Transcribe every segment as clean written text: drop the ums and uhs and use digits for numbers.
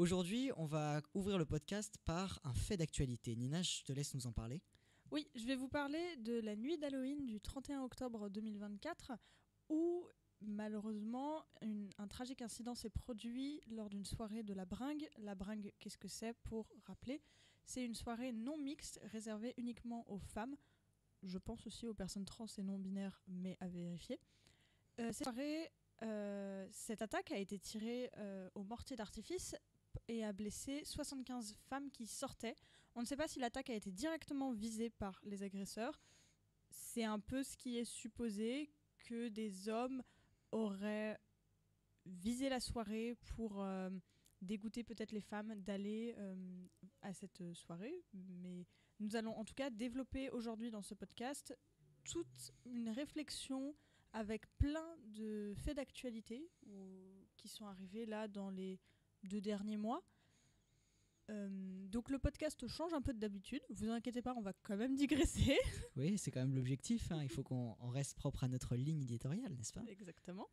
Aujourd'hui, on va ouvrir le podcast par un fait d'actualité. Nina, je te laisse nous en parler. Oui, je vais vous parler de la nuit d'Halloween du 31 octobre 2024 où malheureusement un tragique incident s'est produit lors d'une soirée de la Bringue. La Bringue, qu'est-ce que c'est pour rappeler ? C'est une soirée non mixte réservée uniquement aux femmes. Je pense aussi aux personnes trans et non binaires, mais à vérifier. Cette attaque a été tirée au mortier d'artifice et a blessé 75 femmes qui sortaient. On ne sait pas si l'attaque a été directement visée par les agresseurs. C'est un peu ce qui est supposé, que des hommes auraient visé la soirée pour dégoûter peut-être les femmes d'aller à cette soirée. Mais nous allons en tout cas développer aujourd'hui dans ce podcast toute une réflexion avec plein de faits d'actualité qui sont arrivés là dans les 2 derniers mois. Donc le podcast change un peu d'habitude, vous inquiétez pas, on va quand même digresser. Oui, c'est quand même l'objectif, hein. Il faut qu'on reste propre à notre ligne éditoriale, n'est-ce pas ? Exactement.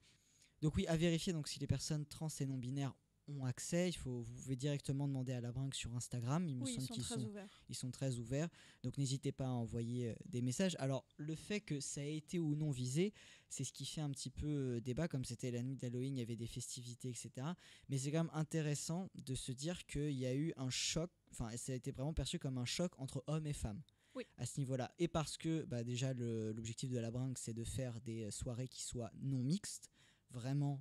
Donc oui, à vérifier, donc, si les personnes trans et non binaires ont accès, vous pouvez directement demander à la Bringue sur Instagram. Il me semble qu'ils sont très ouverts. Donc n'hésitez pas à envoyer des messages. Alors le fait que ça ait été ou non visé, c'est ce qui fait un petit peu débat, comme c'était la nuit d'Halloween, il y avait des festivités, etc. Mais c'est quand même intéressant de se dire qu'il y a eu un choc, enfin ça a été vraiment perçu comme un choc entre hommes et femmes. Oui. À ce niveau-là. Et parce que déjà l'objectif de la Bringue, c'est de faire des soirées qui soient non mixtes, vraiment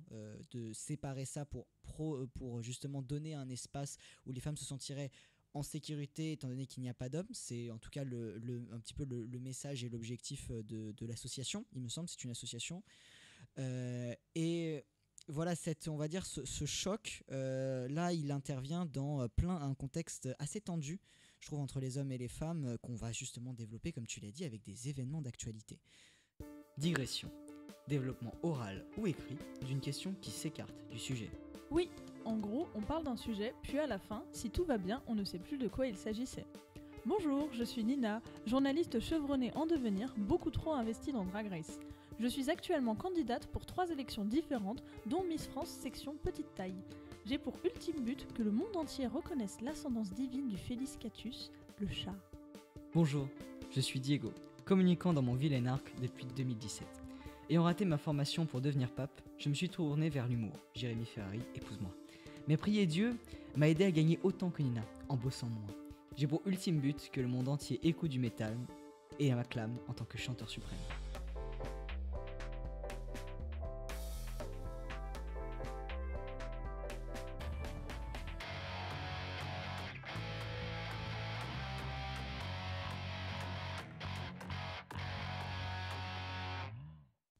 de séparer ça pour justement donner un espace où les femmes se sentiraient en sécurité étant donné qu'il n'y a pas d'hommes. C'est en tout cas un petit peu le message et l'objectif de l'association, il me semble, c'est une association. Et voilà, on va dire ce choc, là il intervient dans un contexte assez tendu, je trouve, entre les hommes et les femmes, qu'on va justement développer, comme tu l'as dit, avec des événements d'actualité. Digression. Développement oral ou écrit d'une question qui s'écarte du sujet. Oui, en gros, on parle d'un sujet, puis à la fin, si tout va bien, on ne sait plus de quoi il s'agissait. Bonjour, je suis Nina, journaliste chevronnée en devenir, beaucoup trop investie dans Drag Race. Je suis actuellement candidate pour 3 élections différentes, dont Miss France section petite taille. J'ai pour ultime but que le monde entier reconnaisse l'ascendance divine du Felis Catus, le chat. Bonjour, je suis Diego, communicant dans mon vilain arc depuis 2017. Ayant raté ma formation pour devenir pape, je me suis tourné vers l'humour. Jérémy Ferrari, épouse-moi. Mais prier Dieu m'a aidé à gagner autant que Nina, en bossant moins. J'ai pour ultime but que le monde entier écoute du métal et m'acclame en tant que chanteur suprême.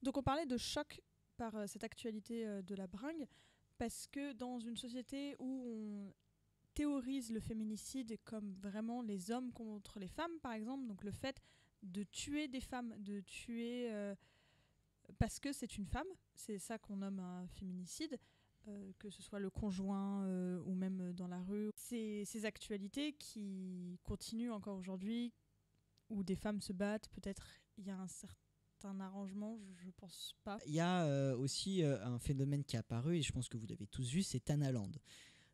Donc on parlait de choc par cette actualité de la Bringue, parce que dans une société où on théorise le féminicide comme vraiment les hommes contre les femmes, par exemple, donc le fait de tuer des femmes, de tuer parce que c'est une femme, c'est ça qu'on nomme un féminicide, que ce soit le conjoint ou même dans la rue. Ces actualités qui continuent encore aujourd'hui, où des femmes se battent, peut-être il y a un arrangement, je pense pas. Il y a aussi un phénomène qui est apparu, et je pense que vous l'avez tous vu, c'est Tanaland.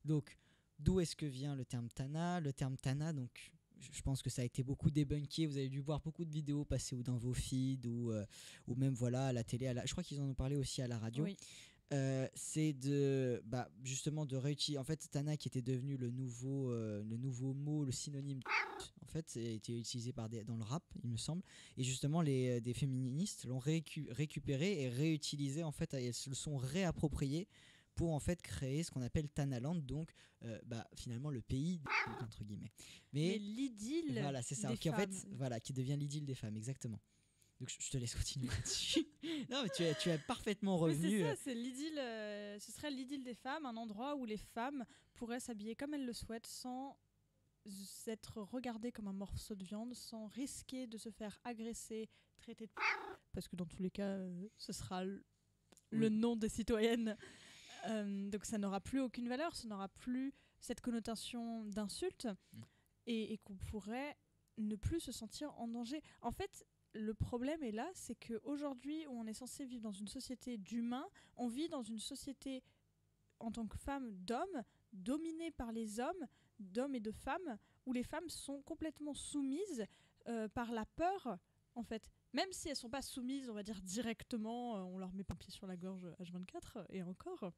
Donc, d'où est-ce que vient le terme Tana ? Le terme Tana, donc, je pense que ça a été beaucoup débunké. Vous avez dû voir beaucoup de vidéos passer ou dans vos feeds ou même voilà, à la télé. Je crois qu'ils en ont parlé aussi à la radio. Oui. C'est justement de réutiliser. En fait, Tana, qui était devenu le nouveau mot, le synonyme, en fait, a été utilisé dans le rap, il me semble. Et justement, des féministes l'ont récupéré et réutilisé. En fait, elles se le sont réappropriées pour en fait créer ce qu'on appelle Tanaland, donc finalement le pays entre guillemets. Mais l'idylle. Voilà, c'est ça. Des en fait, femmes. voilà, qui devient l'idylle des femmes, exactement. Donc je te laisse continuer là-dessus. Non, mais tu as parfaitement revenu. Mais c'est ça, c'est l'idylle. Ce serait l'idylle des femmes, un endroit où les femmes pourraient s'habiller comme elles le souhaitent, sans être regardées comme un morceau de viande, sans risquer de se faire agresser, traiter de parce que dans tous les cas, ce sera le nom des citoyennes. Donc ça n'aura plus aucune valeur, ça n'aura plus cette connotation d'insulte et qu'on pourrait ne plus se sentir en danger. En fait, le problème est là, c'est qu'aujourd'hui, où on est censé vivre dans une société d'humains, on vit dans une société, en tant que femme, d'hommes, dominée par les hommes et de femmes, où les femmes sont complètement soumises par la peur, en fait. Même si elles sont pas soumises, on va dire directement, on leur met pas un pied sur la gorge H24, et encore.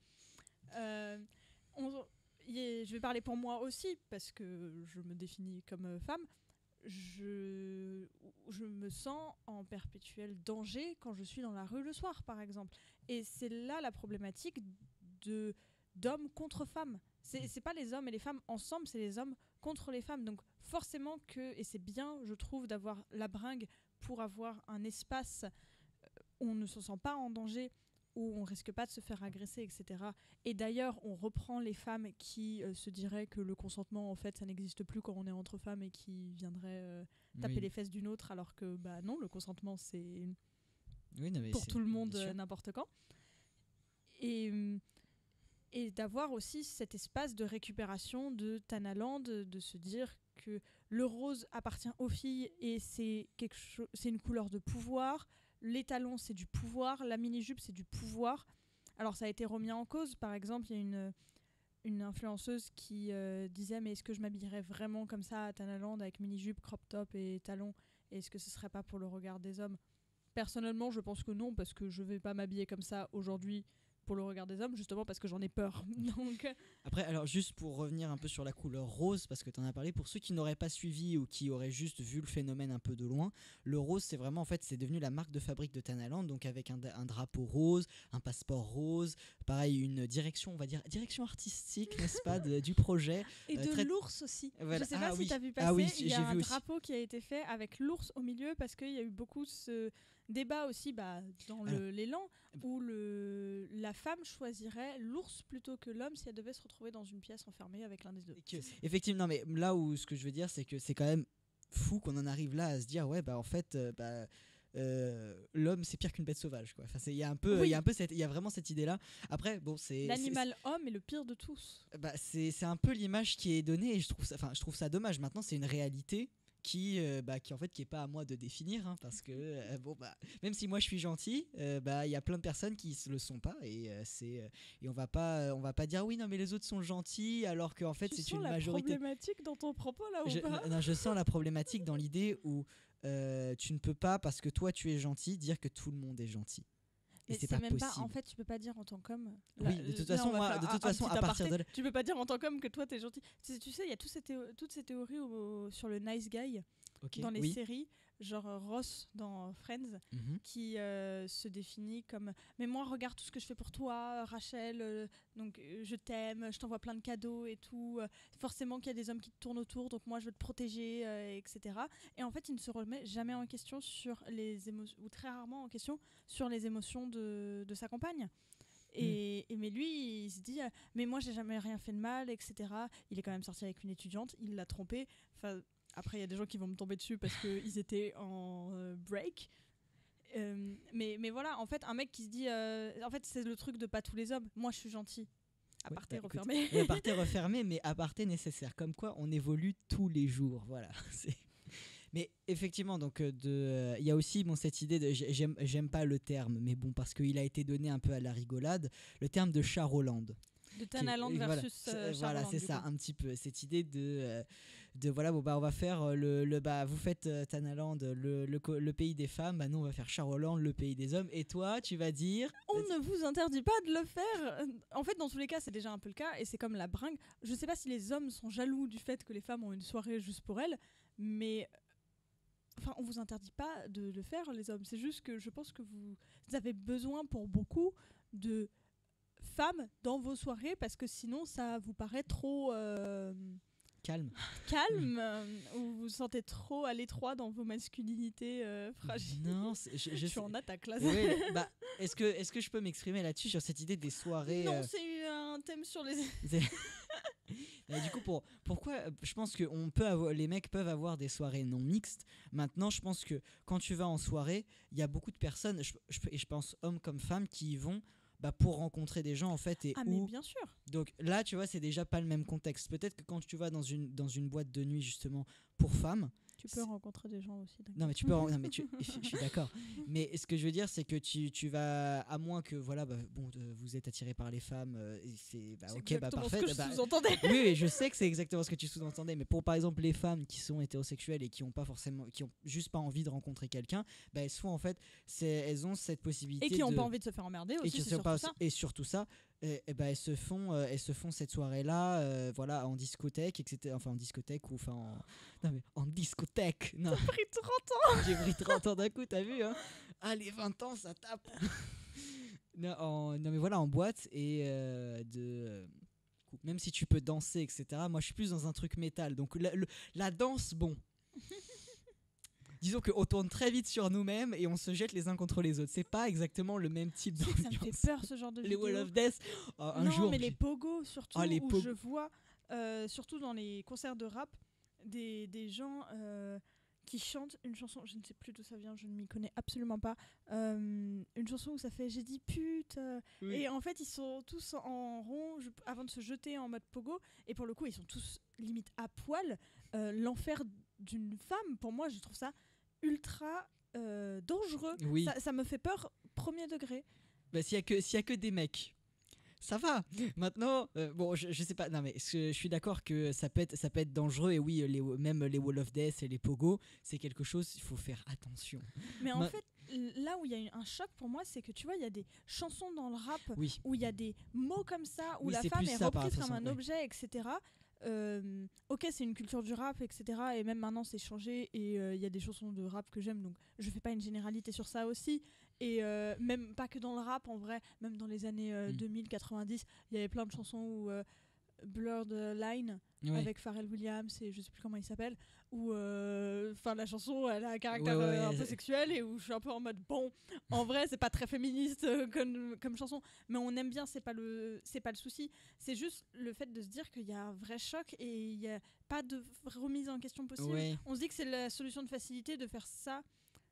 Je vais parler pour moi aussi, parce que je me définis comme femme. Je me sens en perpétuel danger quand je suis dans la rue le soir, par exemple. Et c'est là la problématique d'hommes contre femmes. C'est pas les hommes et les femmes ensemble, c'est les hommes contre les femmes. Donc forcément et c'est bien, je trouve, d'avoir la bringue pour avoir un espace où on ne se sent pas en danger, où on risque pas de se faire agresser, etc. Et d'ailleurs, on reprend les femmes qui se diraient que le consentement, en fait, ça n'existe plus quand on est entre femmes et qui viendraient taper les fesses d'une autre, alors que non, le consentement, c'est pour tout le monde n'importe quand. Et d'avoir aussi cet espace de récupération de Tanaland, de se dire que le rose appartient aux filles et c'est une couleur de pouvoir. Les talons, c'est du pouvoir. La mini-jupe, c'est du pouvoir. Alors, ça a été remis en cause. Par exemple, il y a une influenceuse qui disait « Mais est-ce que je m'habillerais vraiment comme ça à Tanaland avec mini-jupe, crop top et talons ? Et est-ce que ce serait pas pour le regard des hommes ?» Personnellement, je pense que non, parce que je vais pas m'habiller comme ça aujourd'hui pour le regard des hommes, justement parce que j'en ai peur. Donc... Après, alors juste pour revenir un peu sur la couleur rose, parce que tu en as parlé, pour ceux qui n'auraient pas suivi ou qui auraient juste vu le phénomène un peu de loin, le rose, c'est vraiment, en fait, c'est devenu la marque de fabrique de Tanaland, donc avec un drapeau rose, un passeport rose, pareil, une direction, on va dire, direction artistique, n'est-ce pas, du projet. Et de l'ours aussi. Voilà. Je sais pas si tu as vu passer, il y a un drapeau qui a été fait avec l'ours au milieu, parce qu'il y a eu beaucoup ce débat aussi dans l'élan, où la femme choisirait l'ours plutôt que l'homme si elle devait se retrouver dans une pièce enfermée avec l'un des deux. Effectivement, non, mais là où ce que je veux dire, c'est que c'est quand même fou qu'on en arrive là à se dire ouais, en fait, l'homme c'est pire qu'une bête sauvage, quoi. Enfin, il y a vraiment cette idée là. Après, bon, l'animal homme est le pire de tous. C'est un peu l'image qui est donnée et je trouve ça dommage. Maintenant, c'est une réalité qui en fait qui est pas à moi de définir, hein, parce que même si moi je suis gentil, il y a plein de personnes qui le sont pas et on va pas dire oui non mais les autres sont gentils alors qu'en fait c'est une majorité. Tu sens la problématique dans ton propos là ou pas? Non, je sens la problématique dans l'idée où tu ne peux pas, parce que toi tu es gentil, dire que tout le monde est gentil. Et c'est pas même possible. pas, en fait, tu peux pas dire en tant qu'homme. Oui, de toute façon, à partir de là, tu peux pas dire en tant qu'homme que toi t'es gentil. Tu sais, il y a toutes ces théories sur le nice guy dans les séries, genre Ross dans Friends, qui se définit comme mais moi regarde tout ce que je fais pour toi, Rachel, donc je t'aime, je t'envoie plein de cadeaux et tout. Forcément qu'il y a des hommes qui te tournent autour, donc moi je veux te protéger, etc. Et en fait, il ne se remet jamais en question sur les émotions, ou très rarement en question sur les émotions de sa compagne. Mais lui, il se dit mais moi j'ai jamais rien fait de mal, etc. Il est quand même sorti avec une étudiante, il l'a trompée. Enfin, après il y a des gens qui vont me tomber dessus parce qu'ils étaient en break. Mais voilà, en fait, un mec qui se dit en fait c'est le truc de pas tous les hommes. Moi je suis gentil. Aparté refermé. Aparté refermé, mais aparté nécessaire. Comme quoi, on évolue tous les jours. Voilà. Mais effectivement, donc il y a aussi cette idée de j'aime pas le terme, mais bon parce qu'il a été donné un peu à la rigolade, le terme de Charoland. De Tanaland versus voilà, c'est ça, un petit peu cette idée de voilà, on va faire vous faites Tanaland le pays des femmes, nous on va faire Charoland le pays des hommes, et toi tu vas dire on ne vous interdit pas de le faire. En fait, dans tous les cas, c'est déjà un peu le cas, et c'est comme la bringue. Je sais pas si les hommes sont jaloux du fait que les femmes ont une soirée juste pour elles, mais enfin, on vous interdit pas de le faire, les hommes. C'est juste que je pense que vous avez besoin pour beaucoup de femmes dans vos soirées, parce que sinon ça vous paraît trop calme, ou vous vous sentez trop à l'étroit dans vos masculinités fragiles. Non, je suis en attaque là. Oui, est-ce que je peux m'exprimer là-dessus sur cette idée des soirées? Non, c'est un thème sur les Et du coup, pourquoi je pense que les mecs peuvent avoir des soirées non mixtes. Maintenant, je pense que quand tu vas en soirée, il y a beaucoup de personnes, et je pense hommes comme femmes, qui y vont pour rencontrer des gens en fait. Mais bien sûr. Donc là, tu vois, c'est déjà pas le même contexte. Peut-être que quand tu vas dans une boîte de nuit justement pour femmes, Tu peux rencontrer des gens aussi. Non mais tu peux non mais je suis d'accord, mais ce que je veux dire c'est que tu vas, à moins que voilà vous êtes attiré par les femmes et c'est ok parfait, ce que je sous-entendais. oui je sais que c'est exactement ce que tu sous-entendais, mais pour par exemple les femmes qui sont hétérosexuelles et qui ont juste pas envie de rencontrer quelqu'un, elles sont en fait elles ont cette possibilité et qui ont pas envie de se faire emmerder aussi, et surtout ça elles se font cette soirée là voilà en discothèque, etc. Enfin en discothèque ou non mais en discothèque. Non. T'as pris 30 ans. J'ai pris 30 ans d'un coup, t'as vu hein. Ah les 20 ans ça tape. non mais voilà, en boîte et même si tu peux danser, etc. Moi je suis plus dans un truc métal, donc la danse, bon. Disons qu'on tourne très vite sur nous-mêmes et on se jette les uns contre les autres. C'est pas exactement le même type d'ambiance. Ça me fait peur ce genre de vidéo. Les Wall of Death. Un jour. Mais les pogos surtout, où je vois, surtout dans les concerts de rap, des gens qui chantent une chanson, je ne sais plus d'où ça vient, je ne m'y connais absolument pas, une chanson où ça fait j'ai dit pute, oui. Et en fait ils sont tous en rond avant de se jeter en mode pogo, et pour le coup ils sont tous limite à poil. L'enfer d'une femme, pour moi je trouve ça ultra dangereux. Oui. Ça me fait peur premier degré. S'il y a que des mecs, ça va. Maintenant, bon, je sais pas. Non, mais je suis d'accord que ça peut être dangereux. Et oui, même les Wall of Death et les Pogo, c'est quelque chose. Il faut faire attention. Mais en fait, là où il y a un choc pour moi, c'est que tu vois, il y a des chansons dans le rap où il y a des mots comme ça, où la femme est reprise comme un objet, etc. Ok, c'est une culture du rap, etc. Et même maintenant, c'est changé. Et il y a des chansons de rap que j'aime, donc je fais pas une généralité sur ça aussi. Et même pas que dans le rap, en vrai, même dans les années 2000-90, il y avait plein de chansons où Blurred Line avec Pharrell Williams et je sais plus comment il s'appelle, où la chanson elle a un caractère un peu sexuel, et où je suis un peu en mode bon, en vrai c'est pas très féministe comme chanson, mais on aime bien, c'est pas le souci, c'est juste le fait de se dire qu'il y a un vrai choc et il y a pas de remise en question possible. On se dit que c'est la solution de facilité de faire ça,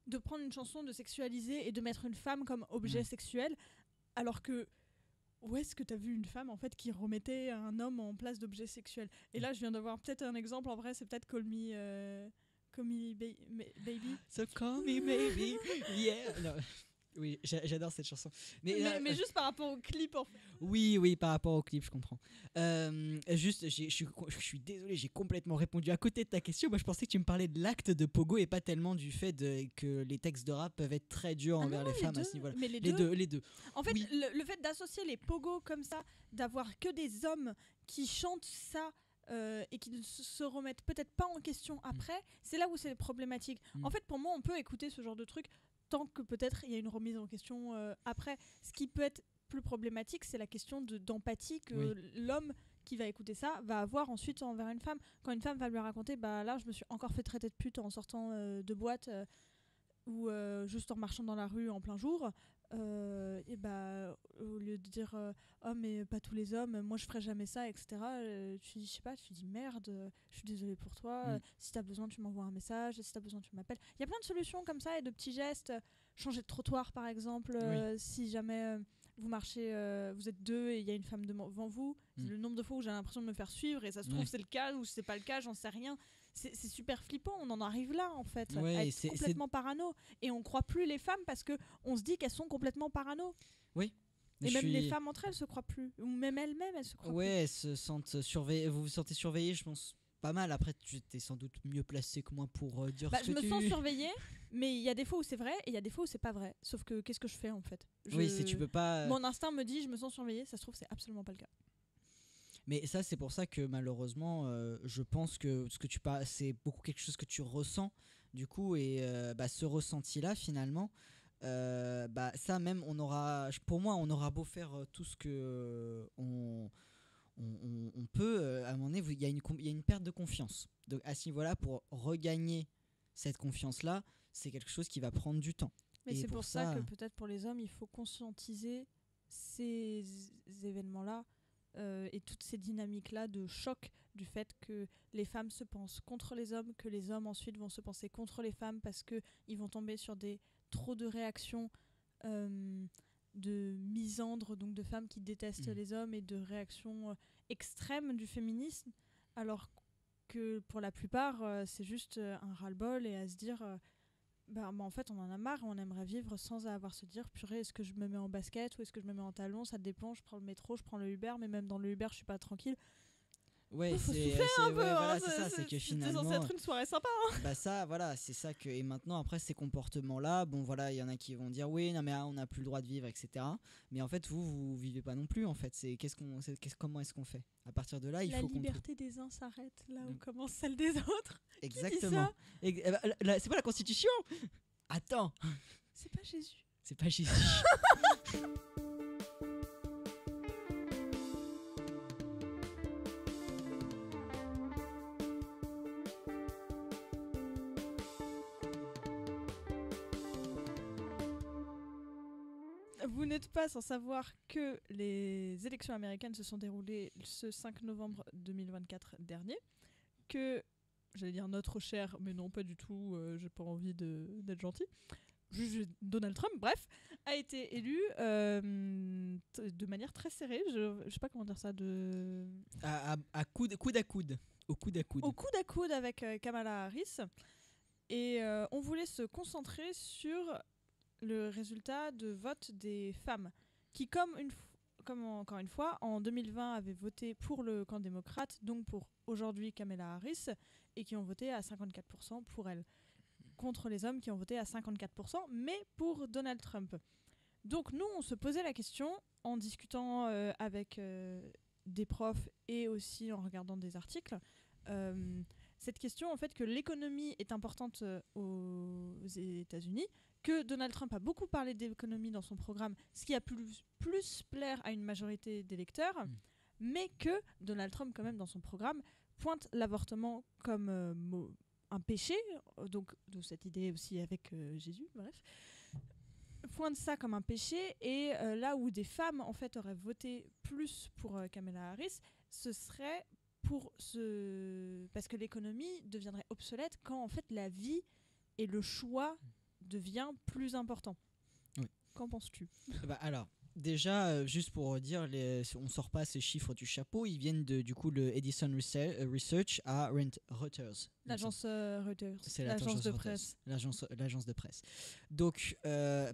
de prendre une chanson, de sexualiser et de mettre une femme comme objet sexuel, alors que où est-ce que t'as vu une femme en fait qui remettait un homme en place d'objet sexuel? Et là je viens d'avoir peut-être un exemple, en vrai c'est peut-être Call Me Baby. So call me baby. Yeah. No. Oui, j'adore cette chanson. Mais juste par rapport au clip, en fait. Oui, par rapport au clip, je comprends. Juste, je suis désolé, j'ai complètement répondu à côté de ta question. Moi, je pensais que tu me parlais de l'acte de Pogo et pas tellement du fait que les textes de rap peuvent être très durs envers les femmes à ce niveau-là. Mais les deux. En fait, le fait d'associer les Pogo comme ça, d'avoir que des hommes qui chantent ça, et qui ne se remettent peut-être pas en question après, c'est là où c'est problématique. En fait, pour moi, on peut écouter ce genre de truc tant que peut-être il y a une remise en question après. Ce qui peut être plus problématique, c'est la question d'empathie que l'homme qui va écouter ça va avoir ensuite envers une femme. Quand une femme va lui raconter, là je me suis encore fait traiter de pute en sortant de boîte, ou juste en marchant dans la rue en plein jour, et au lieu de dire oh mais pas tous les hommes, moi je ferais jamais ça, etc. Tu dis merde, je suis désolée pour toi, si t'as besoin tu m'envoies un message, si t'as besoin tu m'appelles. Il y a plein de solutions comme ça et de petits gestes, changer de trottoir par exemple, si jamais vous marchez, vous êtes deux et il y a une femme devant vous, le nombre de fois où j'ai l'impression de me faire suivre et ça se trouve c'est le cas ou c'est pas le cas, j'en sais rien. C'est super flippant, on en arrive là en fait, à être complètement parano, et on croit plus les femmes parce que on se dit qu'elles sont complètement parano. Oui. Et même les femmes entre elles se croient plus, ou même elles-mêmes elles se croient plus. Elles se sentent surveillées. Vous vous sentez surveillée, je pense pas mal. Après tu es sans doute mieux placée que moi pour dire ce que je me sens surveillée, mais il y a des fois où c'est vrai et il y a des fois où c'est pas vrai. Sauf que qu'est-ce que je fais en fait? Tu peux pas. Mon instinct me dit je me sens surveillée, ça se trouve c'est absolument pas le cas. Mais ça, c'est pour ça que malheureusement, je pense que ce que tu parles, c'est beaucoup quelque chose que tu ressens, du coup, et ce ressenti-là, finalement, ça même, pour moi, on aura beau faire tout ce que on peut, à un moment donné, il y a une perte de confiance. Donc à ce niveau-là, pour regagner cette confiance-là, c'est quelque chose qui va prendre du temps. Mais c'est pour ça que peut-être pour les hommes, il faut conscientiser ces événements-là. Et toutes ces dynamiques-là de choc du fait que les femmes se pensent contre les hommes, que les hommes ensuite vont se penser contre les femmes parce qu'ils vont tomber sur trop de réactions de misandres, donc de femmes qui détestent les hommes, et de réactions extrêmes du féminisme, alors que pour la plupart, c'est juste un ras-le-bol et à se dire en fait, on en a marre, on aimerait vivre sans avoir à se dire purée, est-ce que je me mets en basket ou est-ce que je me mets en talons, ça dépend, je prends le métro, je prends le Uber, mais même dans le Uber, je suis pas tranquille. Ouais, Faut c'est souffler un peu, voilà, hein, c'est ça, c'est que c'était finalement censé être une soirée sympa. bah ça voilà, c'est ça que et maintenant après ces comportements là, bon voilà, il y en a qui vont dire oui, non mais on n'a plus le droit de vivre etc. Mais en fait vous vivez pas non plus en fait, c'est comment est-ce qu'on fait? À partir de là, il La faut qu'on trouve liberté des uns s'arrête là où Mm. commence celle des autres. exactement. C'est pas la constitution. Attends, C'est pas Jésus. c'est pas Jésus. Vous n'êtes pas sans savoir que les élections américaines se sont déroulées ce 5 novembre 2024 dernier, que, j'allais dire notre cher, mais non pas du tout, j'ai pas envie d'être gentil, Donald Trump, bref, a été élu de manière très serrée, je sais pas comment dire ça, À coude à coude, au coude à coude. au coude à coude avec Kamala Harris, et on voulait se concentrer sur le résultat de vote des femmes qui, comme encore une fois, en 2020 avaient voté pour le camp démocrate, donc pour aujourd'hui Kamala Harris, et qui ont voté à 54% pour elle, contre les hommes qui ont voté à 54%, mais pour Donald Trump. Donc nous, on se posait la question en discutant avec des profs et aussi en regardant des articles. Cette question, en fait, que l'économie est importante aux États-Unis, que Donald Trump a beaucoup parlé d'économie dans son programme, ce qui a plus plaire à une majorité d'électeurs, mais que Donald Trump, quand même, dans son programme, pointe l'avortement comme un péché, donc de cette idée aussi avec Jésus, bref, pointe ça comme un péché, et là où des femmes, en fait, auraient voté plus pour Kamala Harris, ce serait parce que l'économie deviendrait obsolète quand, en fait, la vie et le choix devient plus important. Oui. Qu'en penses-tu? Bah alors, déjà, juste pour dire, on sort pas ces chiffres du chapeau, ils viennent du coup le Edison Research à Reuters. L'agence Reuters, C'est l'agence de Reuters, presse. l'agence de presse. Donc,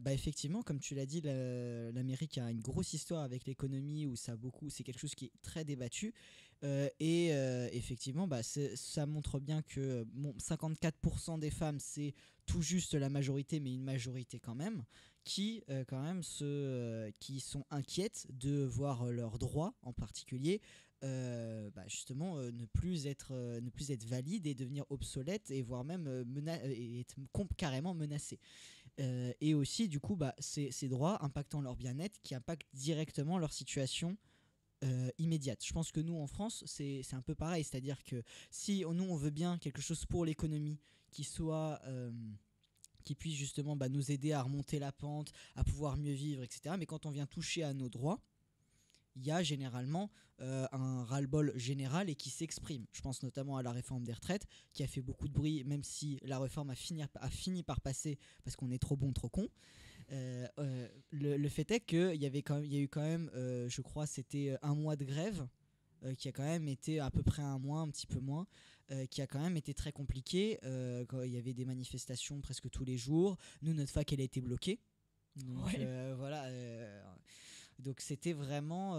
effectivement, comme tu l'as dit, l'Amérique a une grosse histoire avec l'économie où c'est quelque chose qui est très débattu. Effectivement, ça montre bien que 54% des femmes, c'est tout juste la majorité, mais une majorité quand même, qui qui sont inquiètes de voir leurs droits en particulier justement ne plus être valides et devenir obsolètes et voire même être carrément menacés. Et aussi du coup ces droits impactant leur bien-être qui impactent directement leur situation immédiate. Je pense que nous en France c'est un peu pareil, c'est-à-dire que si nous on veut bien quelque chose pour l'économie qui soit qui puisse justement nous aider à remonter la pente, à pouvoir mieux vivre, etc. Mais quand on vient toucher à nos droits, il y a généralement un ras-le-bol général et qui s'exprime. Je pense notamment à la réforme des retraites qui a fait beaucoup de bruit, même si la réforme a fini par passer parce qu'on est trop bon, trop con. Le fait est qu'il y a eu quand même, je crois, c'était un mois de grève qui a quand même été à peu près un mois, un petit peu moins, qui a quand même été très compliqué. Quand il y avait des manifestations presque tous les jours. Nous, notre fac, elle a été bloquée. Donc voilà. Donc c'était vraiment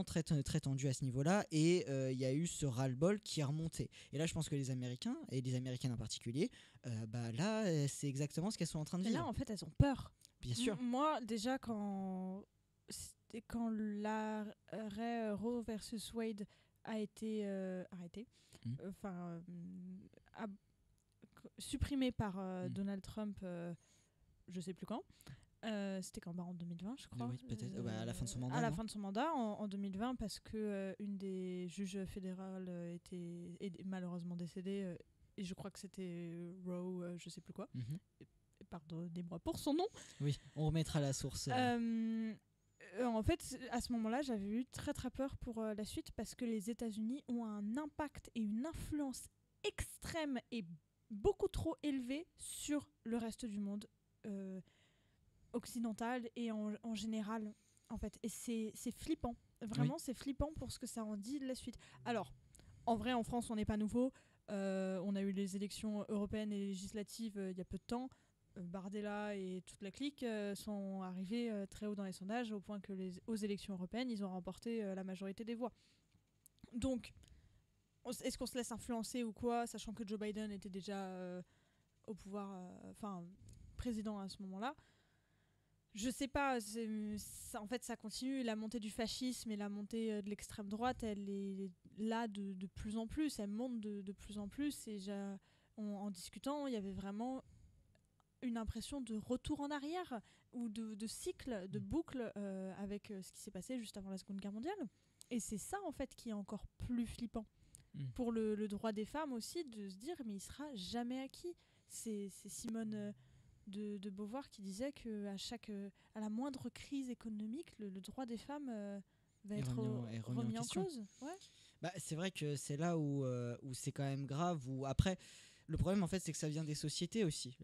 très tendu à ce niveau-là, et il y a eu ce ras-le-bol qui est remonté. Et là, je pense que les Américains, et les Américaines en particulier, là, c'est exactement ce qu'elles sont en train de vivre. Et là, en fait, elles ont peur. Bien sûr. Moi, déjà, quand l'arrêt Roe versus Wade a été arrêté, supprimé par Donald Trump, je sais plus quand. C'était quand, en 2020, je crois. Oui, peut-être. À la fin de son mandat. À la fin de son mandat, en 2020, parce que une des juges fédérales est malheureusement décédée, et je crois que c'était Roe, je sais plus quoi. Pardonnez-moi pour son nom. Oui, on remettra la source. En fait, à ce moment-là, j'avais eu très très peur pour la suite, parce que les États-Unis ont un impact et une influence extrême et beaucoup trop élevée sur le reste du monde occidental et en général, en fait. Et c'est flippant. Vraiment, oui. C'est flippant pour ce que ça en dit de la suite. Alors, En vrai, en France, on n'est pas nouveau. On a eu les élections européennes et législatives il y a peu de temps. Bardella et toute la clique sont arrivés très haut dans les sondages, au point que aux élections européennes, ils ont remporté la majorité des voix. Donc, est-ce qu'on se laisse influencer ou quoi, sachant que Joe Biden était déjà au pouvoir, président à ce moment-là? Je sais pas, en fait ça continue, la montée du fascisme et la montée de l'extrême droite, elle est là de plus en plus, elle monte de plus en plus, et en discutant, il y avait vraiment une impression de retour en arrière, ou de cycle, de boucle, avec ce qui s'est passé juste avant la Seconde Guerre mondiale. Et c'est ça en fait qui est encore plus flippant. Pour le droit des femmes aussi, de se dire mais il sera jamais acquis. C'est Simone de Beauvoir qui disait à la moindre crise économique, le droit des femmes va être remis en cause. Ouais. Bah, c'est vrai que c'est là où c'est quand même grave. Après, le problème en fait, c'est que ça vient des sociétés aussi.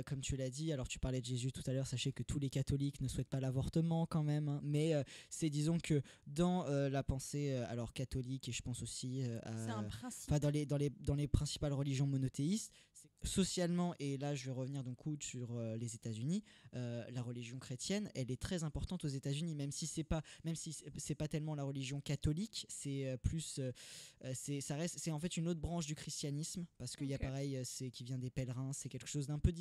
Comme tu l'as dit, alors tu parlais de Jésus tout à l'heure, sachez que tous les catholiques ne souhaitent pas l'avortement quand même, hein, mais c'est, disons que dans la pensée alors catholique, et je pense aussi c'est un principe. dans les principales religions monothéistes, socialement, et là je vais revenir donc sur les États-Unis, la religion chrétienne, elle est très importante aux États-Unis, même si c'est pas tellement la religion catholique, c'est plus c'est en fait une autre branche du christianisme, parce qu'il y a pareil, c'est qui vient des pèlerins, c'est quelque chose d'un peu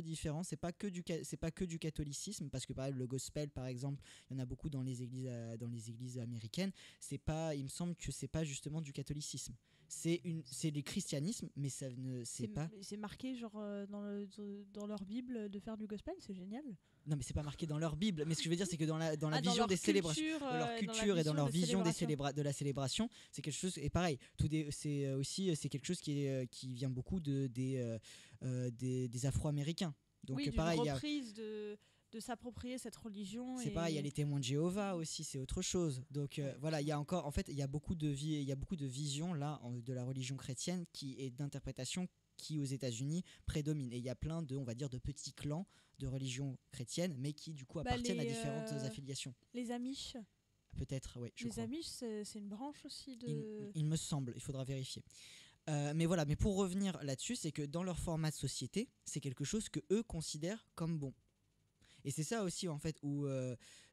différent, c'est pas que du catholicisme, parce que pareil, le gospel par exemple, il y en a beaucoup dans les églises américaines, il me semble que c'est pas justement du catholicisme. C'est du christianisme, mais c'est marqué genre dans leur Bible de faire du gospel, c'est génial. Non, mais c'est pas marqué dans leur Bible, mais ce que je veux dire, c'est que dans la vision des célébrations, dans leur culture et dans leur vision de la célébration, c'est quelque chose, et pareil, c'est quelque chose qui vient beaucoup des Afro-Américains. Donc oui, pareil, d'une reprise de s'approprier cette religion. C'est pareil, il y a les témoins de Jéhovah aussi, c'est autre chose. Donc voilà, il y a encore, en fait, il y a beaucoup de visions là de la religion chrétienne et d'interprétation qui aux États-Unis prédominent. Et il y a plein on va dire, de petits clans de religion chrétienne, mais qui du coup appartiennent à différentes affiliations. Les Amish. Peut-être, oui. Les Amish, c'est une branche aussi de. Il me semble, il faudra vérifier. Mais voilà, mais pour revenir là-dessus, c'est que dans leur format de société, c'est quelque chose que eux considèrent comme bon. Et c'est ça aussi en fait où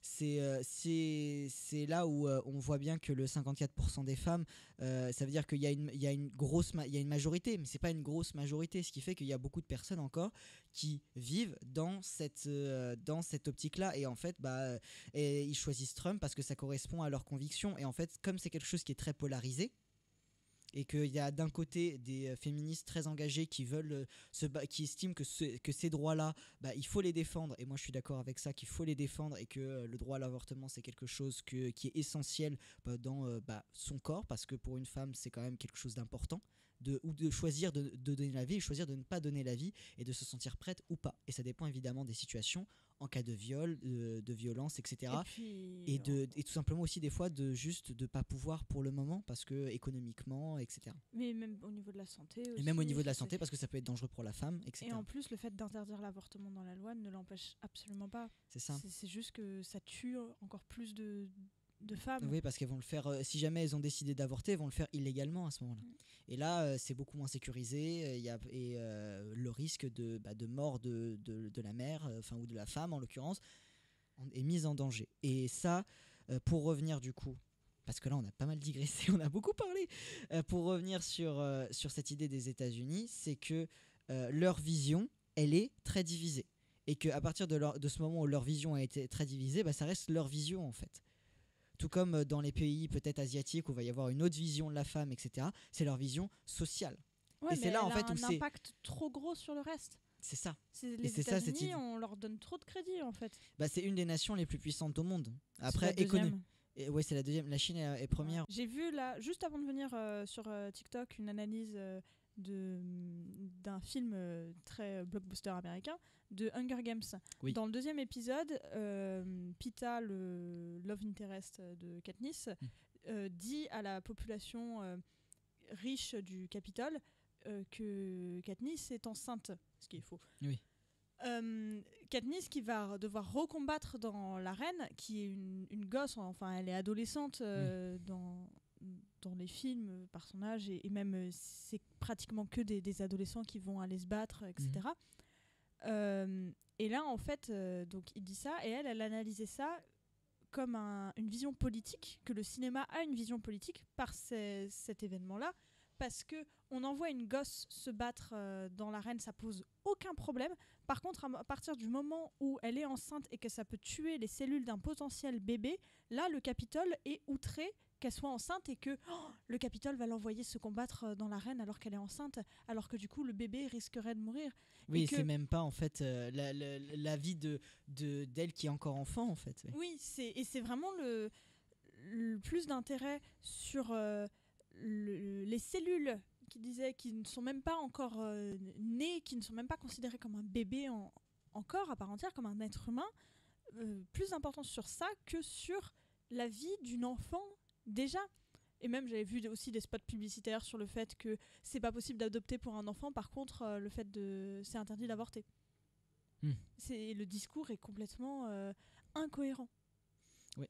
c'est là où on voit bien que le 54% des femmes, ça veut dire qu'il y a une majorité, mais c'est pas une grosse majorité, ce qui fait qu'il y a beaucoup de personnes encore qui vivent dans cette optique-là, et en fait ils choisissent Trump parce que ça correspond à leurs convictions, et en fait comme c'est quelque chose qui est très polarisé, et qu'il y a d'un côté des féministes très engagées qui qui estiment que ces droits-là, il faut les défendre, et moi je suis d'accord avec ça, qu'il faut les défendre, et que le droit à l'avortement c'est quelque chose qui est essentiel dans son corps, parce que pour une femme c'est quand même quelque chose d'important, de choisir de donner la vie, et choisir de ne pas donner la vie, et de se sentir prête ou pas, et ça dépend évidemment des situations, en cas de viol, de violence, etc. Et tout simplement aussi des fois de pas pouvoir pour le moment, parce que économiquement, etc. Mais même au niveau de la santé aussi. Et même au niveau de la santé, parce que ça peut être dangereux pour la femme, etc. Et en plus, le fait d'interdire l'avortement dans la loi ne l'empêche absolument pas. C'est ça. C'est juste que ça tue encore plus de femmes. Oui, parce qu'elles vont le faire, si jamais elles ont décidé d'avorter, elles vont le faire illégalement à ce moment-là. Et là, c'est beaucoup moins sécurisé, et le risque de mort de la mère, ou de la femme en l'occurrence, est mis en danger. Et ça, pour revenir du coup, parce que là on a pas mal digressé, on a beaucoup parlé, pour revenir sur cette idée des États-Unis, c'est que leur vision, elle est très divisée. Et qu'à partir de ce moment où leur vision a été très divisée, ça reste leur vision en fait. Tout comme dans les pays peut-être asiatiques où il va y avoir une autre vision de la femme, etc. C'est leur vision sociale. Ouais, et c'est là en fait où c'est un impact trop gros sur le reste. C'est ça. Les États-Unis, on leur donne trop de crédit en fait. C'est une des nations les plus puissantes au monde. Après, ouais, c'est la deuxième. La Chine est première. J'ai vu là, juste avant de venir sur TikTok, une analyse d'un film très blockbuster américain de Hunger Games. Oui. Dans le deuxième épisode, Peeta, le love interest de Katniss, dit à la population riche du Capitole que Katniss est enceinte, ce qui est faux. Oui. Katniss qui va devoir recombattre dans l'arène, qui est une gosse, enfin elle est adolescente dans les films, personnages, et même c'est pratiquement que des adolescents qui vont aller se battre, etc. Et là, en fait, donc il dit ça, et elle analysait ça comme une vision politique, que le cinéma a une vision politique par cet événement-là, parce que on envoie une gosse se battre dans l'arène, ça pose aucun problème. Par contre, à partir du moment où elle est enceinte et que ça peut tuer les cellules d'un potentiel bébé, là, le Capitole est outré qu'elle soit enceinte et que le Capitole va l'envoyer se combattre dans l'arène alors qu'elle est enceinte, alors que du coup, le bébé risquerait de mourir. Oui, et que... c'est même pas en fait la vie d'elle qui est encore enfant en fait. Oui, c'est vraiment le plus d'intérêt sur les cellules qui ne sont même pas encore nées, qui ne sont même pas considérées comme un bébé encore à part entière, comme un être humain. Plus d'importance sur ça que sur la vie d'une enfant déjà. Et même j'avais vu aussi des spots publicitaires sur le fait que c'est pas possible d'adopter pour un enfant, par contre c'est interdit d'avorter. Le discours est complètement incohérent. Oui.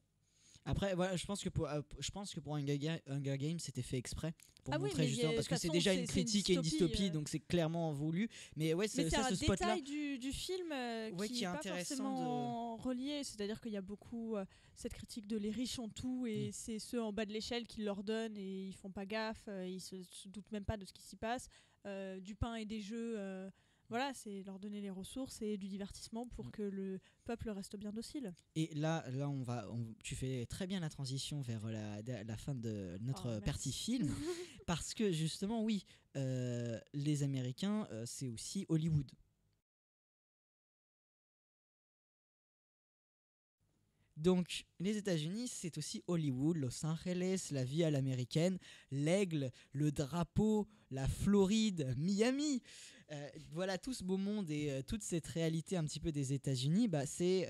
Après, voilà, je pense que pour Hunger Games, c'était fait exprès pour montrer justement, parce que c'est déjà une critique et une dystopie, donc c'est clairement voulu. Mais ouais, c'est ça, un ce spot-là, détail du film qui est pas forcément relié. C'est-à-dire qu'il y a beaucoup cette critique de les riches ont tout et c'est ceux en bas de l'échelle qui leur donnent et ils font pas gaffe, ils se doutent même pas de ce qui s'y passe. Du pain et des jeux. Voilà, c'est leur donner les ressources et du divertissement pour que le peuple reste bien docile. Et là tu fais très bien la transition vers la fin de notre partie film, parce que justement, oui, les Américains, c'est aussi Hollywood. Donc, les États-Unis, c'est aussi Hollywood, Los Angeles, la vie à l'américaine, l'aigle, le drapeau, la Floride, Miami. Voilà, tout ce beau monde et toute cette réalité un petit peu des États-Unis, c'est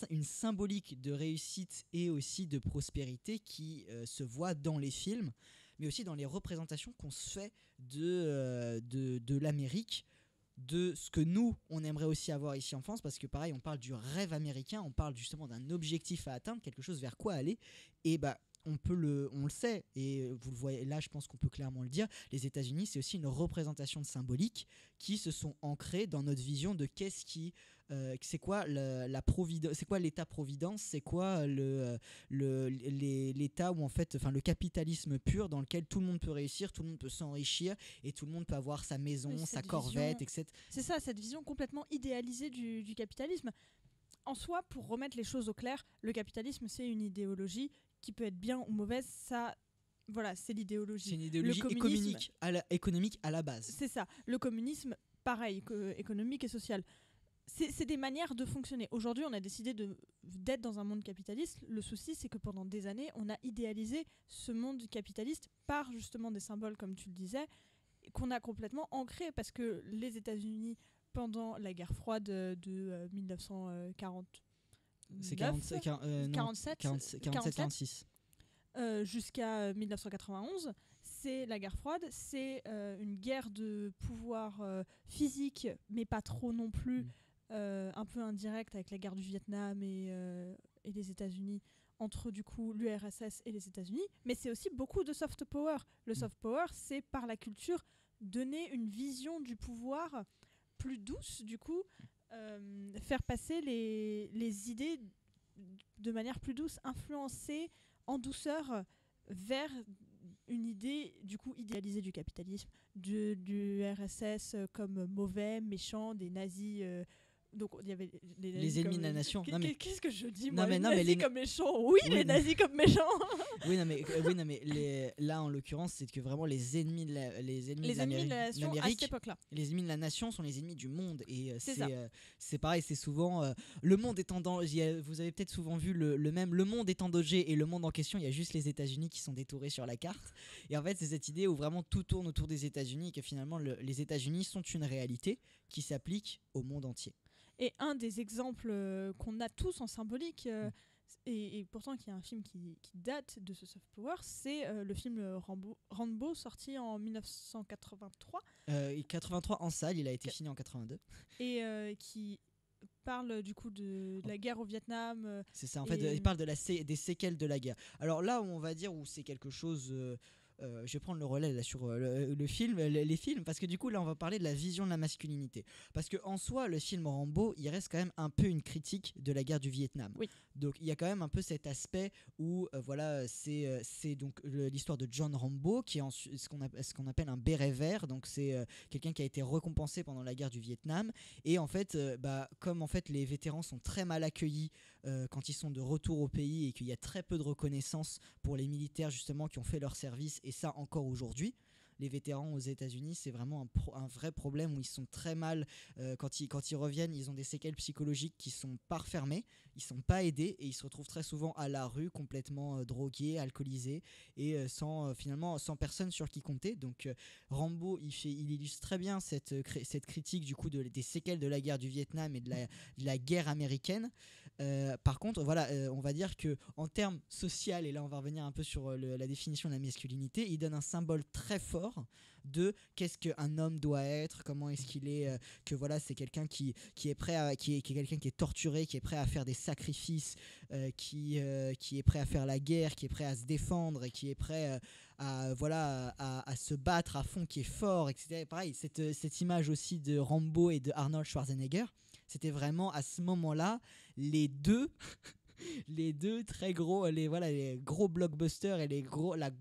une symbolique de réussite et aussi de prospérité qui se voit dans les films, mais aussi dans les représentations qu'on se fait de l'Amérique, de ce que nous on aimerait aussi avoir ici en France, parce que pareil, on parle du rêve américain, on parle justement d'un objectif à atteindre, quelque chose vers quoi aller, et on le sait, et vous le voyez là, je pense qu'on peut clairement le dire, les États-Unis, c'est aussi une représentation de symbolique qui se sont ancrées dans notre vision de c'est quoi la providence, c'est quoi l'État-providence, c'est quoi l'État où en fait, enfin le capitalisme pur dans lequel tout le monde peut réussir, tout le monde peut s'enrichir et tout le monde peut avoir sa maison, sa corvette, etc. C'est ça, cette vision complètement idéalisée du capitalisme. En soi, pour remettre les choses au clair, le capitalisme, c'est une idéologie qui peut être bien ou mauvaise, ça, voilà, c'est l'idéologie. C'est une idéologie économique à la base. C'est ça. Le communisme, pareil, économique et social. C'est des manières de fonctionner. Aujourd'hui, on a décidé d'être dans un monde capitaliste. Le souci, c'est que pendant des années, on a idéalisé ce monde capitaliste par justement des symboles, comme tu le disais, qu'on a complètement ancrés, parce que les États-Unis, pendant la guerre froide de 1940, c'est 47-46. Jusqu'à 1991, c'est la guerre froide, c'est une guerre de pouvoir physique, mais pas trop non plus, un peu indirecte avec la guerre du Vietnam et les États-Unis, entre du coup l'URSS et les États-Unis, mais c'est aussi beaucoup de soft power. Le soft power, c'est par la culture donner une vision du pouvoir plus douce, du coup, faire passer les idées de manière plus douce, influencer en douceur vers une idée du coup idéalisée du capitalisme, du RSS comme mauvais, méchant, des nazis. Donc il y avait les ennemis de la nation. Qu'est-ce que je dis, moi, les nazis comme méchants. Oui, les nazis comme méchants. Oui, non mais là en l'occurrence, c'est que vraiment les ennemis de la nation à cette époque-là. Les ennemis de la nation sont les ennemis du monde, et c'est pareil, c'est souvent le monde est en danger. Vous avez peut-être souvent vu le même, le monde est en danger, et le monde en question, il y a juste les États-Unis qui sont détourés sur la carte. Et en fait, c'est cette idée où vraiment tout tourne autour des États-Unis, et que finalement les États-Unis sont une réalité qui s'applique au monde entier. Et un des exemples qu'on a tous en symbolique, et pourtant qu'il y a un film qui date de ce soft power, c'est le film Rambo, sorti en 1983. 83 en salle, il a été fini en 82. Et qui parle du coup de la guerre au Vietnam. C'est ça, en fait, Et- il parle des séquelles de la guerre. Alors là, où on va dire où c'est quelque chose. Je vais prendre le relais là sur le film, les films, parce que du coup là on va parler de la vision de la masculinité. Parce que en soi, le film Rambo, il reste quand même un peu une critique de la guerre du Vietnam. Oui. Donc il y a quand même un peu cet aspect où voilà, c'est donc l'histoire de John Rambo qui est ce qu'on appelle un béret vert. Donc c'est quelqu'un qui a été récompensé pendant la guerre du Vietnam. Et en fait, comme en fait les vétérans sont très mal accueillis quand ils sont de retour au pays et qu'il y a très peu de reconnaissance pour les militaires justement qui ont fait leur service, et ça encore aujourd'hui. Les vétérans aux États-Unis, c'est vraiment un vrai problème où ils sont très mal. Quand ils reviennent, ils ont des séquelles psychologiques qui sont pas refermées, ils sont pas aidés et ils se retrouvent très souvent à la rue, complètement drogués, alcoolisés et finalement sans personne sur qui compter. Donc Rambo, il illustre très bien cette critique du coup des séquelles de la guerre du Vietnam et de la guerre américaine. Par contre, voilà, on va dire que en termes social, et là on va revenir un peu sur la définition de la masculinité, il donne un symbole très fort de qu'est-ce qu'un homme doit être, comment est-ce qu'il est, que voilà, c'est quelqu'un qui est prêt à, qui est quelqu'un qui est torturé, qui est prêt à faire des sacrifices, qui est prêt à faire la guerre, qui est prêt à se défendre et qui est prêt à se battre à fond, qui est fort, etc. Et pareil, cette image aussi de Rambo et de Arnold Schwarzenegger, c'était vraiment à ce moment-là les deux très gros, les gros blockbusters et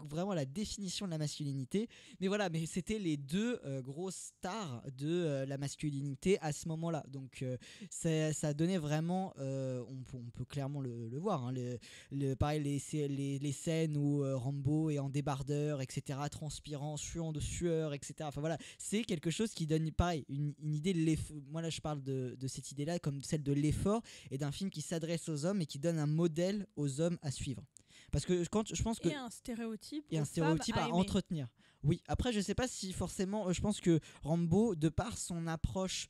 vraiment la définition de la masculinité. Mais voilà, mais c'était les deux grosses stars de la masculinité à ce moment-là. Donc ça donnait vraiment, on peut clairement le voir. Hein, pareil, les scènes où Rambo est en débardeur, etc., transpirant, suant de sueur, etc. Enfin voilà, c'est quelque chose qui donne, pareil, une idée de l'effort. Moi là, je parle de cette idée-là comme celle de l'effort et d'un film qui s'adresse aux hommes et qui donne un modèle aux hommes à suivre. Parce que je pense que et un stéréotype, et un aux stéréotype femmes à aimer. entretenir. Oui, après je sais pas si forcément, je pense que Rambo, de par son approche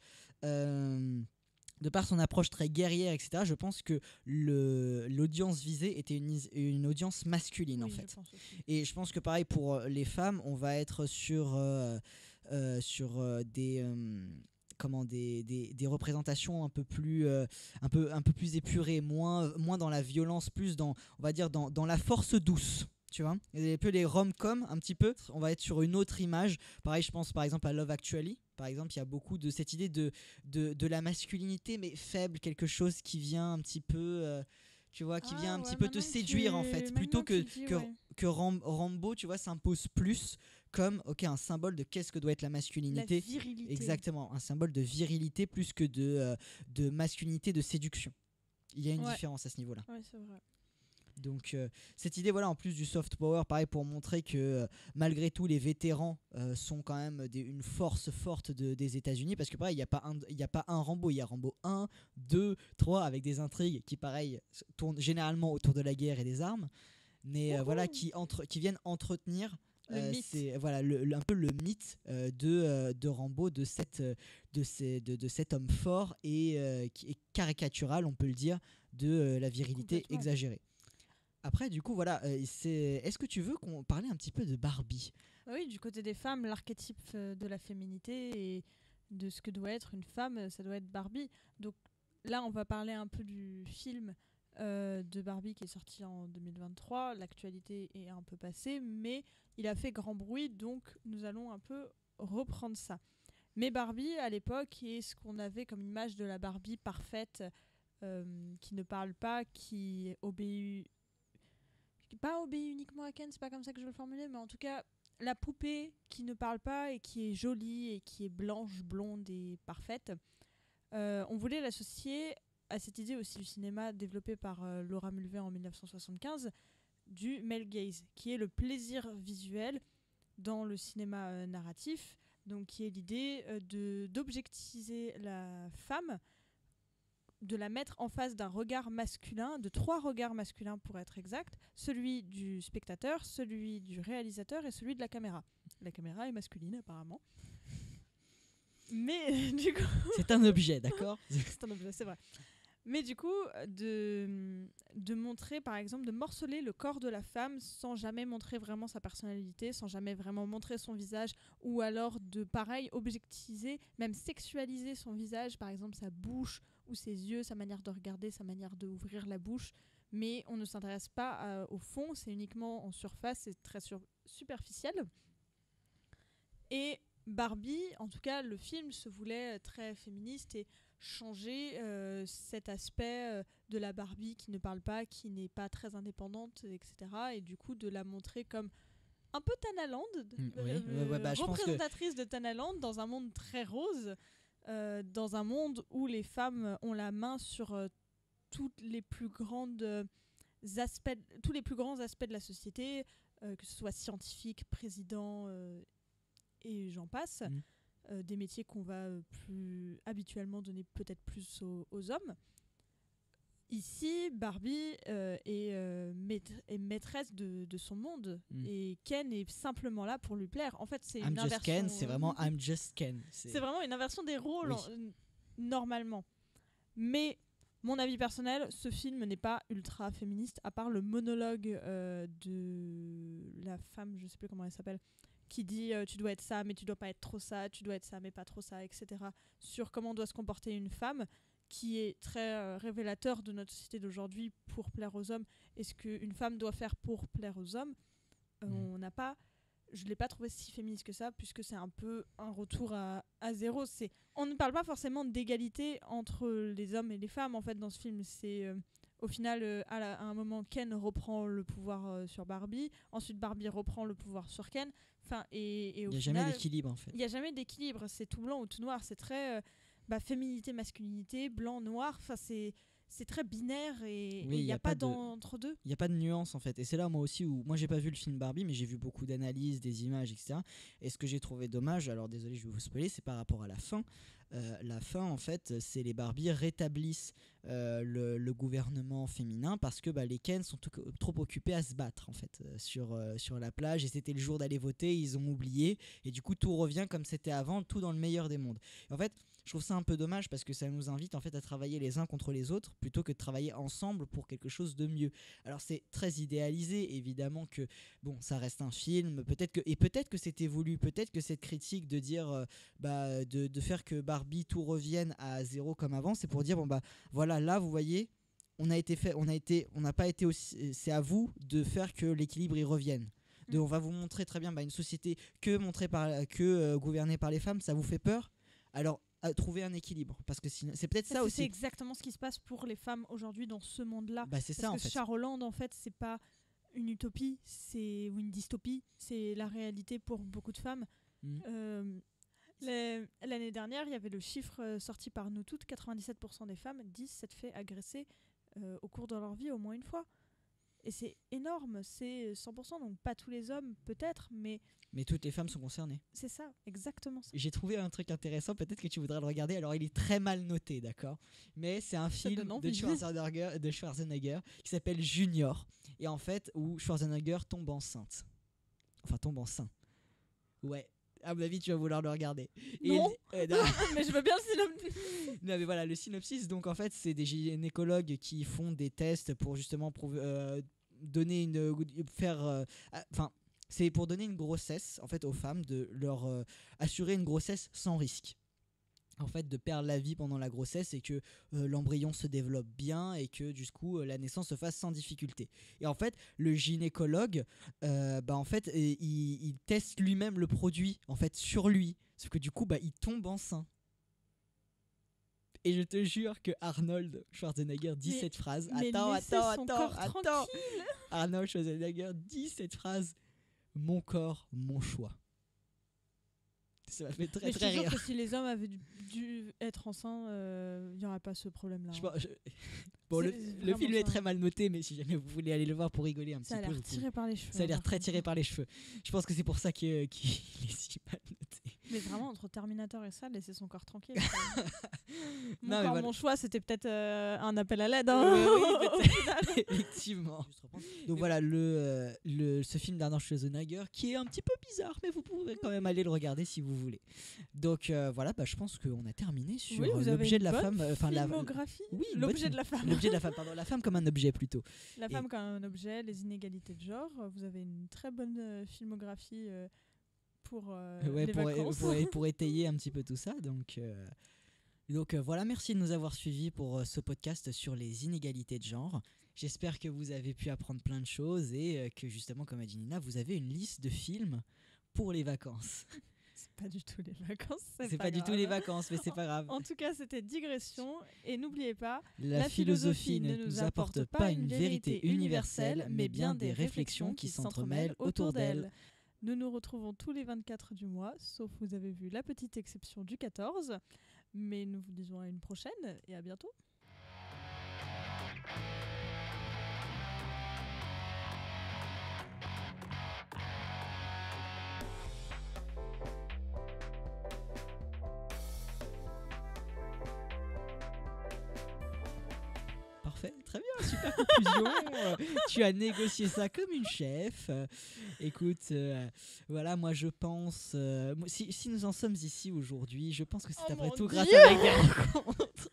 très guerrière, etc., je pense que l'audience visée était une audience masculine, Oui, en fait. je pense aussi. Et je pense que pareil pour les femmes, on va être sur des représentations un peu plus épurées, moins dans la violence, plus dans, on va dire, dans la force douce. Tu vois, il y a un peu les rom-com, un petit peu. On va être sur une autre image. Pareil, je pense par exemple à Love Actually. Par exemple, il y a beaucoup de cette idée de la masculinité, mais faible, quelque chose qui vient un petit peu, tu vois, qui vient un petit peu te séduire en fait, plutôt que Rambo, tu vois, s'impose plus comme un symbole de qu'est-ce que doit être la La masculinité. virilité. Exactement, un symbole de virilité plus que de masculinité, de séduction. Il y a une différence à ce niveau-là. Ouais, c'est vrai. Donc cette idée, voilà, en plus du soft power, pareil, pour montrer que malgré tout les vétérans sont quand même une force forte des États-Unis, parce que pareil, il n'y a pas un Rambo, il y a Rambo 1, 2, 3 avec des intrigues qui pareil tournent généralement autour de la guerre et des armes, mais voilà, qui viennent entretenir Le mythe. c'est voilà un peu le mythe de Rambo, de cet homme fort et qui est caricatural, on peut le dire, de la virilité Complètement. exagérée. Après, du coup, voilà, est-ce que tu veux qu'on parle un petit peu de Barbie ? Oui, du côté des femmes, l'archétype de la féminité et de ce que doit être une femme, ça doit être Barbie. Donc là, on va parler un peu du film de Barbie qui est sorti en 2023. L'actualité est un peu passée, mais il a fait grand bruit, donc nous allons un peu reprendre ça. Mais Barbie, à l'époque, est ce qu'on avait comme image de la Barbie parfaite, qui ne parle pas, qui obéit uniquement à Ken, c'est pas comme ça que je veux le formuler, mais en tout cas la poupée qui ne parle pas et qui est jolie et qui est blanche, blonde et parfaite. On voulait l'associer à cette idée aussi du cinéma développée par Laura Mulvey en 1975 du male gaze, qui est le plaisir visuel dans le cinéma narratif, donc qui est l'idée d'objectiviser la femme, de la mettre en face d'un regard masculin, de 3 regards masculins pour être exact, celui du spectateur, celui du réalisateur et celui de la caméra. La caméra est masculine apparemment. Mais du coup... C'est un objet, d'accord ? C'est un objet, c'est vrai. Mais du coup, de montrer, par exemple, de morceler le corps de la femme sans jamais montrer vraiment sa personnalité, sans jamais vraiment montrer son visage, ou alors de, pareil, objectiviser, même sexualiser son visage, par exemple sa bouche ou ses yeux, sa manière de regarder, sa manière d'ouvrir la bouche. Mais on ne s'intéresse pas au fond, c'est uniquement en surface, c'est très superficiel. Et Barbie, en tout cas, le film se voulait très féministe et changer cet aspect de la Barbie qui ne parle pas, qui n'est pas très indépendante, etc. Et du coup, de la montrer comme un peu Tanaland, je pense que représentatrice de Tanaland dans un monde très rose, dans un monde où les femmes ont la main sur tous les plus grands aspects de la société, que ce soit scientifique, président et j'en passe. Des métiers qu'on va plus habituellement donner peut-être plus aux hommes. Ici, Barbie est maîtresse de son monde et Ken est simplement là pour lui plaire. En fait, c'est une inversion. I'm just Ken, c'est vraiment I'm just Ken. C'est vraiment une inversion des rôles normalement. Mais mon avis personnel, ce film n'est pas ultra féministe, à part le monologue de la femme, je sais plus comment elle s'appelle, qui dit tu dois être ça mais tu dois pas être trop ça, tu dois être ça mais pas trop ça, etc. sur comment doit se comporter une femme, qui est très révélateur de notre société d'aujourd'hui pour plaire aux hommes et ce qu'une femme doit faire pour plaire aux hommes. Je l'ai pas trouvé si féministe que ça, puisque c'est un peu un retour à zéro. On ne parle pas forcément d'égalité entre les hommes et les femmes en fait dans ce film. C'est au final, à un moment, Ken reprend le pouvoir sur Barbie. Ensuite, Barbie reprend le pouvoir sur Ken. Et au final, il n'y a jamais d'équilibre, en fait. Il n'y a jamais d'équilibre. C'est tout blanc ou tout noir. C'est très féminité, masculinité, blanc, noir. C'est très binaire et il n'y a pas d'entre-deux. Il n'y a pas de nuance, en fait. Et c'est là, moi aussi, où moi, j'ai pas vu le film Barbie, mais j'ai vu beaucoup d'analyses, des images, etc. Et ce que j'ai trouvé dommage, alors désolé, je vais vous spoiler, c'est par rapport à la fin. La fin, en fait, c'est les Barbies rétablissent le gouvernement féminin parce que les Ken sont trop occupés à se battre, en fait, sur la plage. Et c'était le jour d'aller voter, ils ont oublié. Et du coup, tout revient comme c'était avant, tout dans le meilleur des mondes. Et en fait, je trouve ça un peu dommage parce que ça nous invite en fait à travailler les uns contre les autres plutôt que de travailler ensemble pour quelque chose de mieux. Alors c'est très idéalisé, évidemment que bon, ça reste un film, peut-être que c'était voulu, peut-être que cette critique de dire de faire que Barbie tout revienne à zéro comme avant, c'est pour dire voilà, là vous voyez, on n'a pas été aussi, c'est à vous de faire que l'équilibre y revienne. On va vous montrer très bien une société gouvernée par les femmes, ça vous fait peur ? Alors à trouver un équilibre, parce que c'est peut-être ça aussi. C'est exactement ce qui se passe pour les femmes aujourd'hui dans ce monde-là. C'est ça, en fait. Charoland, en fait, c'est pas une utopie, ou une dystopie, c'est la réalité pour beaucoup de femmes. L'année dernière, il y avait le chiffre sorti par nous toutes, 97% des femmes disent s'être fait agresser au cours de leur vie au moins une fois. Et c'est énorme, c'est 100%, donc pas tous les hommes peut-être, mais toutes les femmes sont concernées. C'est ça, exactement ça. J'ai trouvé un truc intéressant, peut-être que tu voudrais le regarder. Alors il est très mal noté, d'accord, mais c'est un film de Schwarzenegger qui s'appelle Junior, et en fait où Schwarzenegger tombe enceinte. Enfin tombe enceint. Ouais. À mon avis, tu vas vouloir le regarder. Non, mais je veux bien le synopsis. Non, mais voilà, le synopsis, donc en fait, c'est des gynécologues qui font des tests pour justement c'est pour donner une grossesse en fait aux femmes, de leur assurer une grossesse sans risque. En fait, de perdre la vie pendant la grossesse et que l'embryon se développe bien et que du coup la naissance se fasse sans difficulté. Et en fait, le gynécologue, en fait, il teste lui-même le produit en fait sur lui, sauf que du coup, il tombe enceint. Et je te jure que Arnold Schwarzenegger dit cette phrase. Attends. Arnold Schwarzenegger dit cette phrase. Mon corps, mon choix. Ça m'a fait très très rire. Je suis sûre que si les hommes avaient dû être enceints, il n'y aurait pas ce problème-là. Bon, le film est très mal noté, mais si jamais vous voulez aller le voir pour rigoler un petit peu. Ça a l'air tiré par les cheveux. Ça a l'air très tiré par les cheveux. Je pense que c'est pour ça qu'il est si mal noté. Mais vraiment, entre Terminator et ça, laissez son corps tranquille. Non, mais voilà. Mon choix, c'était peut-être un appel à l'aide. Hein. Oui, peut-être. Effectivement. Donc voilà, ce film d'Arnold Schwarzenegger qui est un petit peu bizarre, mais vous pouvez quand même aller le regarder si vous voulez. Donc voilà, je pense qu'on a terminé sur l'objet de la femme. Filmographie. Oui, l'objet de la femme. L'objet de la femme, pardon. La femme comme un objet plutôt. La femme comme un objet, les inégalités de genre. Vous avez une très bonne filmographie pour les vacances. pour étayer un petit peu tout ça. Donc voilà, merci de nous avoir suivis pour ce podcast sur les inégalités de genre. J'espère que vous avez pu apprendre plein de choses et que justement, comme a dit Nina, vous avez une liste de films pour les vacances. C'est pas du tout les vacances. C'est pas du tout les vacances, mais c'est pas grave. En tout cas, c'était digression. Et n'oubliez pas, la philosophie ne nous apporte pas une vérité universelle, mais bien des réflexions qui s'entremêlent autour d'elle. Nous nous retrouvons tous les 24 du mois, sauf vous avez vu la petite exception du 14. Mais nous vous disons à une prochaine et à bientôt. Parfait, très bien, super conclusion. Tu as négocié ça comme une chef. Écoute, voilà, moi je pense, si nous en sommes ici aujourd'hui, je pense que c'est après tout grâce à des rencontres.